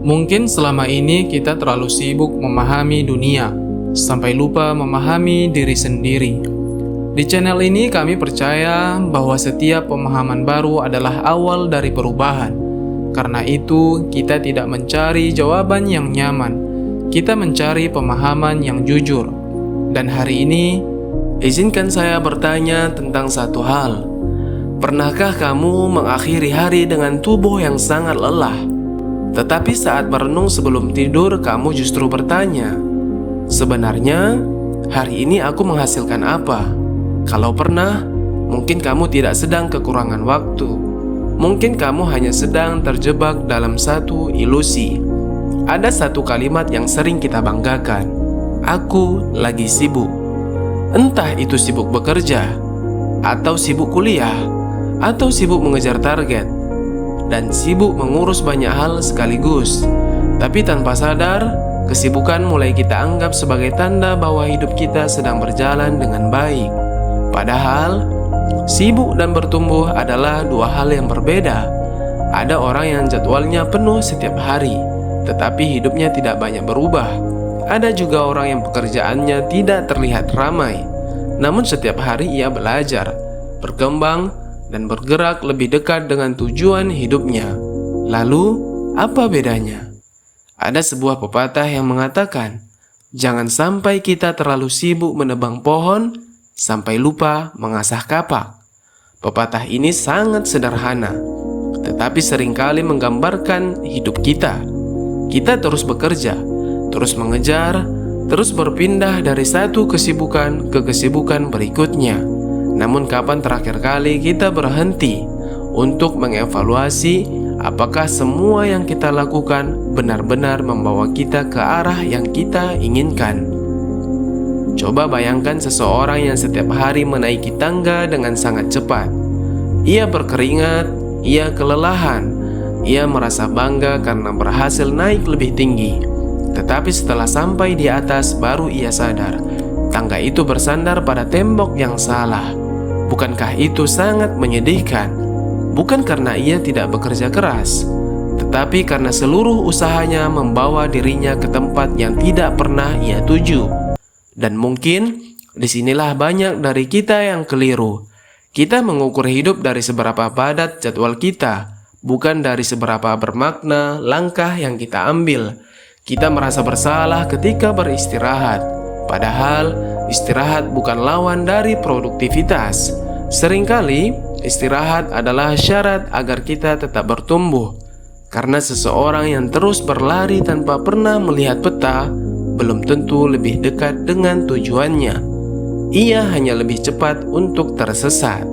Mungkin selama ini kita terlalu sibuk memahami dunia, sampai lupa memahami diri sendiri. Di channel ini kami percaya bahwa setiap pemahaman baru adalah awal dari perubahan. Karena itu, kita tidak mencari jawaban yang nyaman. Kita mencari pemahaman yang jujur. Dan hari ini, izinkan saya bertanya tentang satu hal. Pernahkah kamu mengakhiri hari dengan tubuh yang sangat lelah? Tetapi saat merenung sebelum tidur, kamu justru bertanya, sebenarnya hari ini aku menghasilkan apa? Kalau pernah, mungkin kamu tidak sedang kekurangan waktu. Mungkin kamu hanya sedang terjebak dalam satu ilusi. Ada satu kalimat yang sering kita banggakan, aku lagi sibuk. Entah itu sibuk bekerja, atau sibuk kuliah, atau sibuk mengejar target, dan sibuk mengurus banyak hal sekaligus. Tapi tanpa sadar, kesibukan mulai kita anggap sebagai tanda bahwa hidup kita sedang berjalan dengan baik. Padahal, sibuk dan bertumbuh adalah dua hal yang berbeda. Ada orang yang jadwalnya penuh setiap hari, tetapi hidupnya tidak banyak berubah. Ada juga orang yang pekerjaannya tidak terlihat ramai, namun setiap hari ia belajar, berkembang, dan bergerak lebih dekat dengan tujuan hidupnya. Lalu, apa bedanya? Ada sebuah pepatah yang mengatakan, jangan sampai kita terlalu sibuk menebang pohon sampai lupa mengasah kapak. Pepatah ini sangat sederhana, tetapi seringkali menggambarkan hidup kita. Kita terus bekerja, terus mengejar, terus berpindah dari satu kesibukan ke kesibukan berikutnya. Namun kapan terakhir kali kita berhenti untuk mengevaluasi apakah semua yang kita lakukan benar-benar membawa kita ke arah yang kita inginkan? Coba bayangkan seseorang yang setiap hari menaiki tangga dengan sangat cepat. Ia berkeringat, ia kelelahan, ia merasa bangga karena berhasil naik lebih tinggi. Tetapi setelah sampai di atas baru ia sadar, tangga itu bersandar pada tembok yang salah. Bukankah itu sangat menyedihkan? Bukan karena ia tidak bekerja keras, tetapi karena seluruh usahanya membawa dirinya ke tempat yang tidak pernah ia tuju. Dan mungkin disinilah banyak dari kita yang keliru. Kita mengukur hidup dari seberapa padat jadwal kita, bukan dari seberapa bermakna langkah yang kita ambil. Kita merasa bersalah ketika beristirahat, padahal istirahat bukan lawan dari produktivitas. Seringkali, istirahat adalah syarat agar kita tetap bertumbuh. Karena seseorang yang terus berlari tanpa pernah melihat peta, belum tentu lebih dekat dengan tujuannya. Ia hanya lebih cepat untuk tersesat.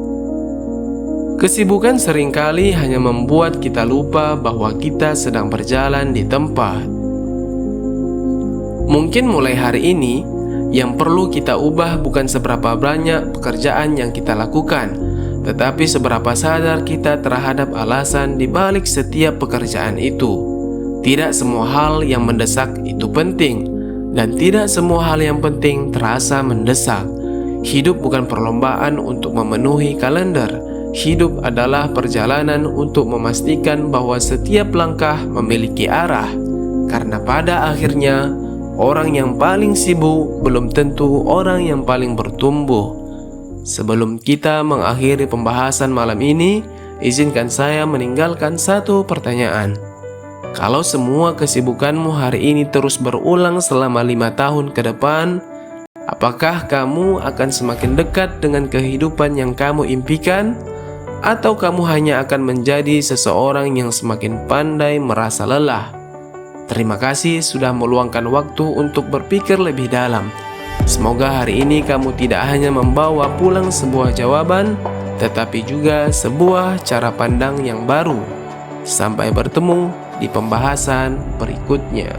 Kesibukan seringkali hanya membuat kita lupa bahwa kita sedang berjalan di tempat. Mungkin mulai hari ini, yang perlu kita ubah bukan seberapa banyak pekerjaan yang kita lakukan, tetapi seberapa sadar kita terhadap alasan di balik setiap pekerjaan itu. Tidak semua hal yang mendesak itu penting, dan tidak semua hal yang penting terasa mendesak. Hidup bukan perlombaan untuk memenuhi kalender. Hidup adalah perjalanan untuk memastikan bahwa setiap langkah memiliki arah. Karena pada akhirnya, orang yang paling sibuk belum tentu orang yang paling bertumbuh. Sebelum kita mengakhiri pembahasan malam ini, izinkan saya meninggalkan satu pertanyaan. Kalau semua kesibukanmu hari ini terus berulang selama 5 tahun ke depan, apakah kamu akan semakin dekat dengan kehidupan yang kamu impikan? Atau kamu hanya akan menjadi seseorang yang semakin pandai merasa lelah? Terima kasih sudah meluangkan waktu untuk berpikir lebih dalam. Semoga hari ini kamu tidak hanya membawa pulang sebuah jawaban, tetapi juga sebuah cara pandang yang baru. Sampai bertemu di pembahasan berikutnya.